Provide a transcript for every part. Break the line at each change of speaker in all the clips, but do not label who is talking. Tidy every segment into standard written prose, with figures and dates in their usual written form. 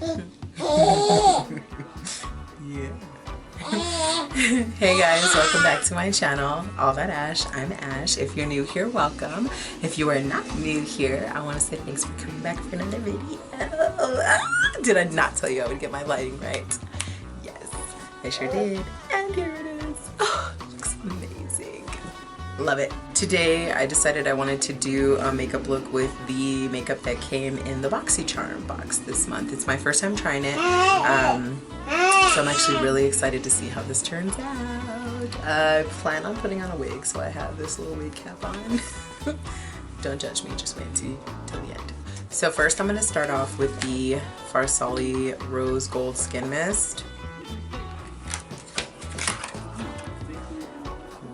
Yeah. Hey guys, welcome back to my channel, All That Ash. I'm Ash. If you're new here, welcome. If you are not new here, I want to say thanks for coming back for another video. Did I not tell you I would get my lighting right? Yes, I sure did. And here it is. Oh, it looks amazing. Love it. Today I decided I wanted to do a makeup look with the makeup that came in the Boxy Charm box this month. It's my first time trying it. So I'm actually really excited to see how this turns out. I plan on putting on a wig, so I have this little wig cap on. Don't judge me, just wait till the end. So first I'm going to start off with the Farsali Rose Gold Skin Mist.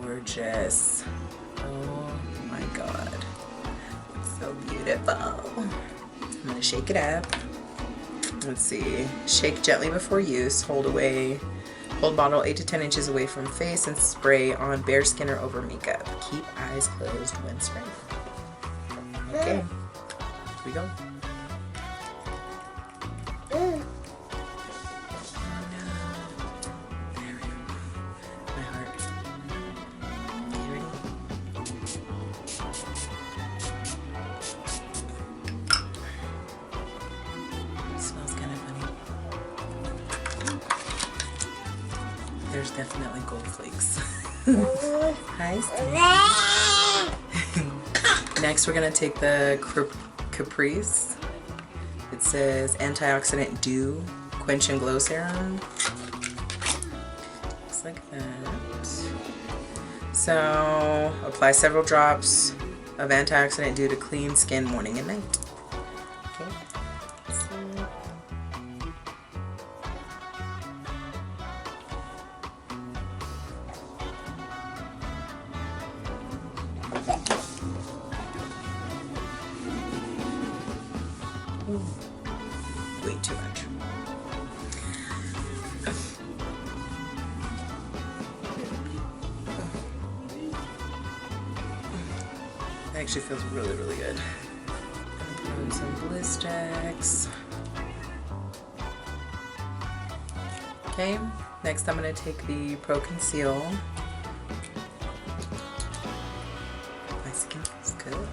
Gorgeous. Oh my god. It's so beautiful. I'm going to shake it up. Let's see. Shake gently before use. Hold bottle 8 to 10 inches away from face and spray on bare skin or over makeup. Keep eyes closed when spraying. Okay. Here we go. There's definitely gold flakes. Hi, Steve. Next, we're gonna take the Caprice. It says Antioxidant Dew Quench and Glow Serum. Looks like that. So, apply several drops of antioxidant dew to clean skin morning and night. Okay. Way too much. It actually feels really, really good. Put on some Blistex. Okay, next I'm going to take the Pro Conceal. My skin feels good.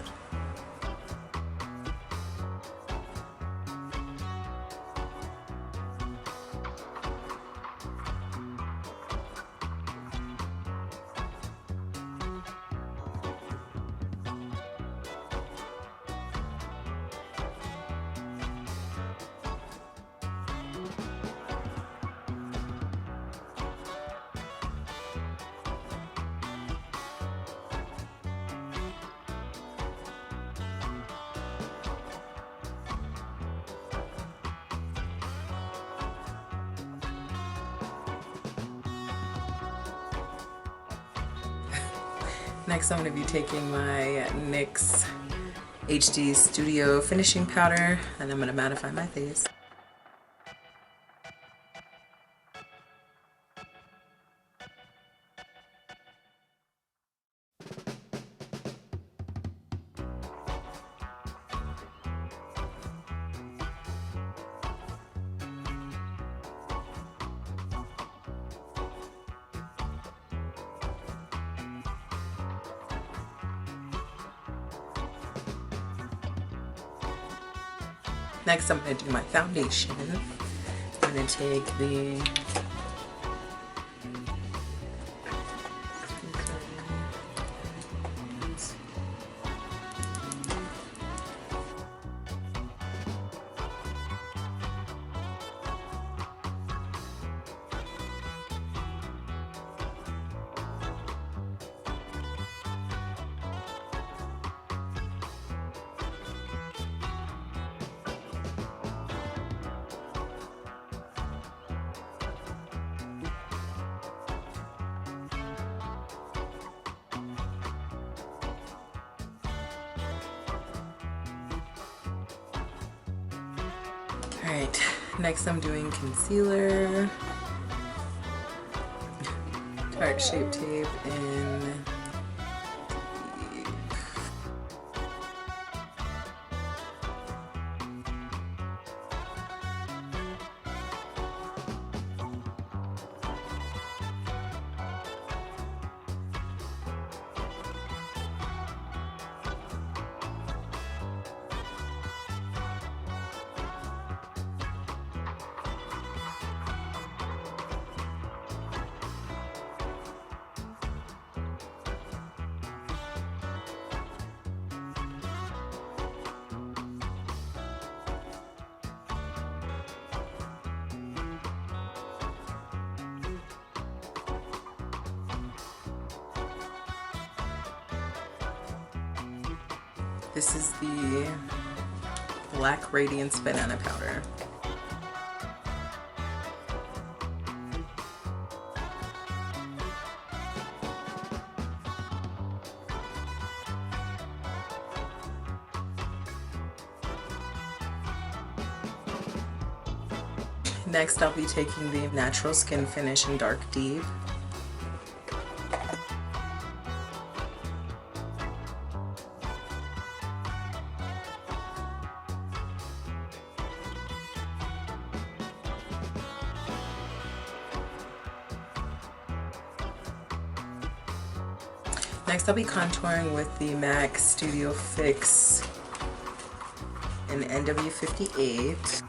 Next, I'm going to be taking my NYX HD Studio Finishing Powder, and I'm going to mattify my face. Next, I'm going to do my foundation. I'm going to take the Alright, next I'm doing concealer, Tarte Shape Tape in This is the Black Radiance Banana Powder. Next, I'll be taking the Natural Skin Finish in Dark Deep. Next, I'll be contouring with the MAC Studio Fix in NW58.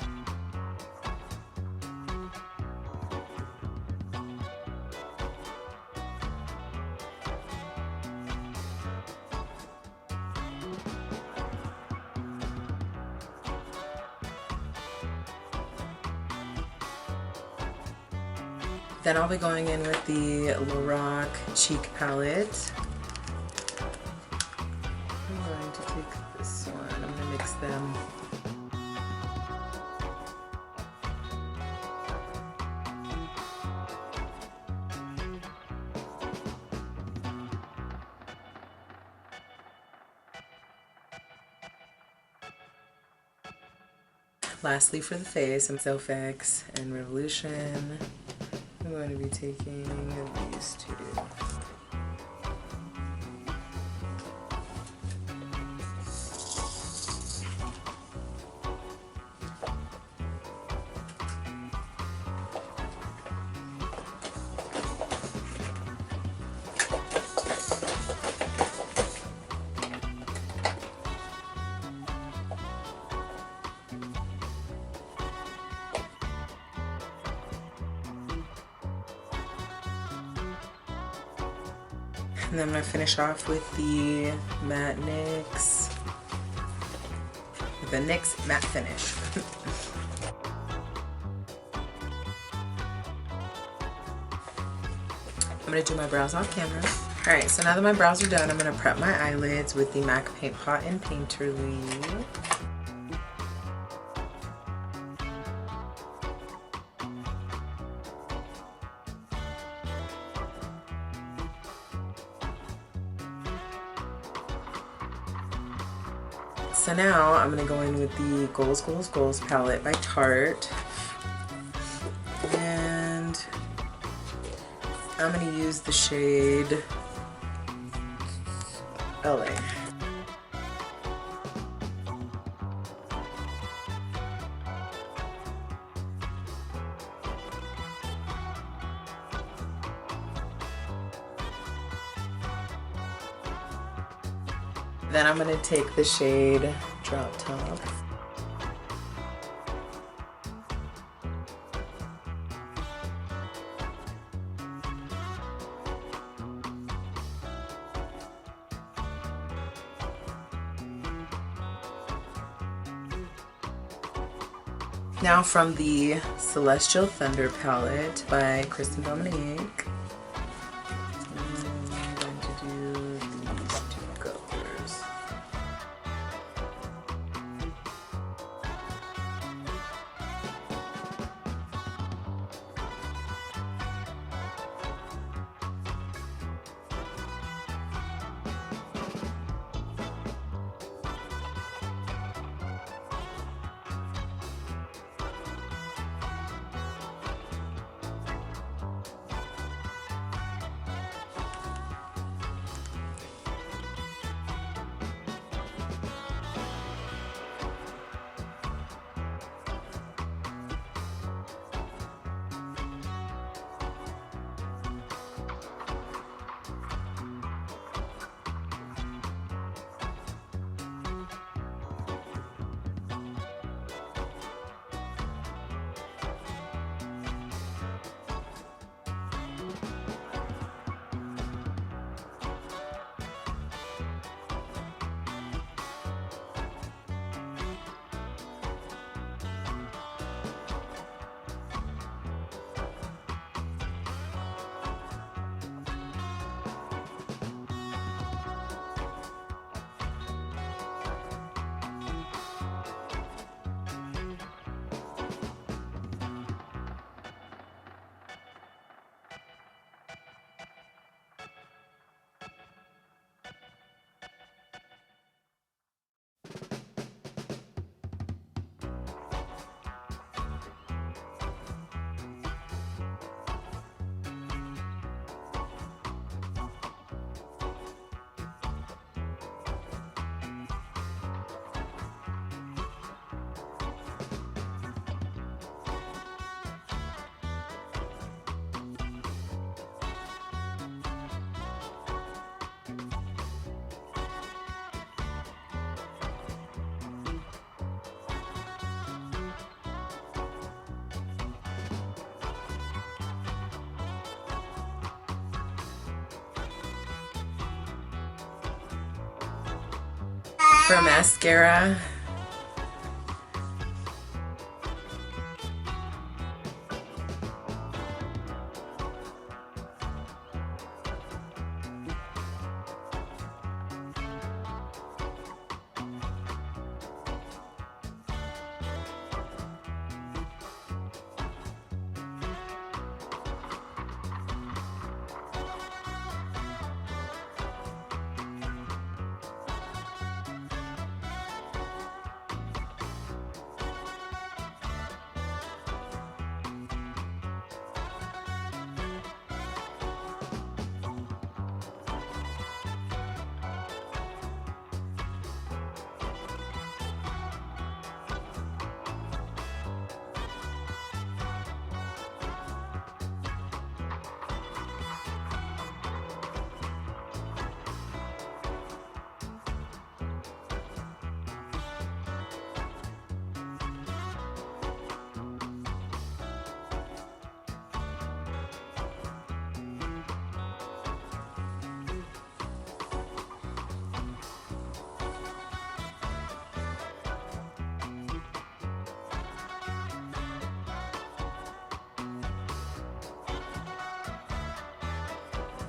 Then I'll be going in with the Lorac Cheek Palette. I'm going to take this one, I'm going to mix them. Lastly, for the face, I'm Selfix and Revolution. I'm going to be taking these two. And then I'm going to finish off with the matte NYX, with the NYX matte finish. I'm going to do my brows off camera. Alright, so now that my brows are done, I'm going to prep my eyelids with the MAC Paint Pot and Painterly. So now I'm going to go in with the Goals, Goals, Goals palette by Tarte. And I'm going to use the shade LA. Then I'm going to take the shade Drop Top. Now from the Celestial Thunder palette by Kristen Dominique. I'm going to do these two colors. For mascara,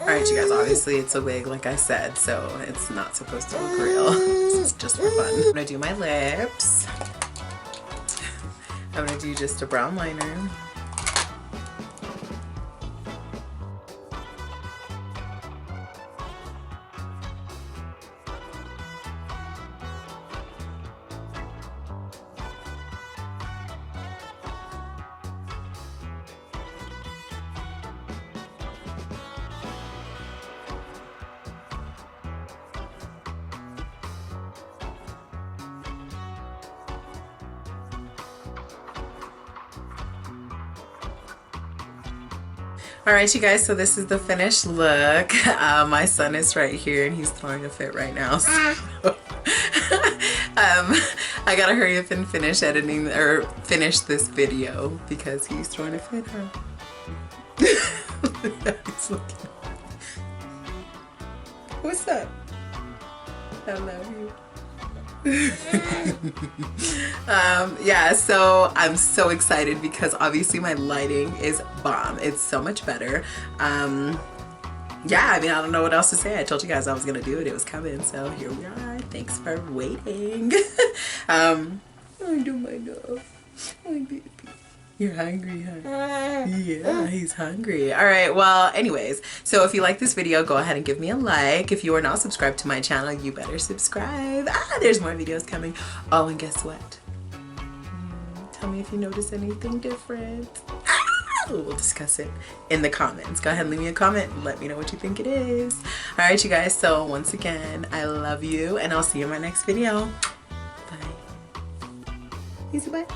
alright you guys, obviously it's a wig like I said, so it's not supposed to look real. It's just for fun. I'm gonna do my lips. I'm gonna do just a brown liner. Alright you guys, so this is the finished look. My son is right here and he's throwing a fit right now. So I gotta hurry up and finish editing or finish this video because he's throwing a fit, huh? He's looking. What's up? I love you. Yeah, so I'm so excited because obviously my lighting is bomb. It's so much better. Yeah, I mean, I don't know what else to say. I told you guys I was gonna do it. It was coming, so here we are. Thanks for waiting. I do my dog. My baby. You're hungry, huh? Yeah, he's hungry. All right, well, anyways, so if you like this video, go ahead and give me a like. If you are not subscribed to my channel, you better subscribe. There's more videos coming. Oh, and guess what? Tell me if you notice anything different. We'll discuss it in the comments. Go ahead and leave me a comment and let me know what you think it is. All right, you guys, so once again, I love you, and I'll see you in my next video. Bye. Easy bye.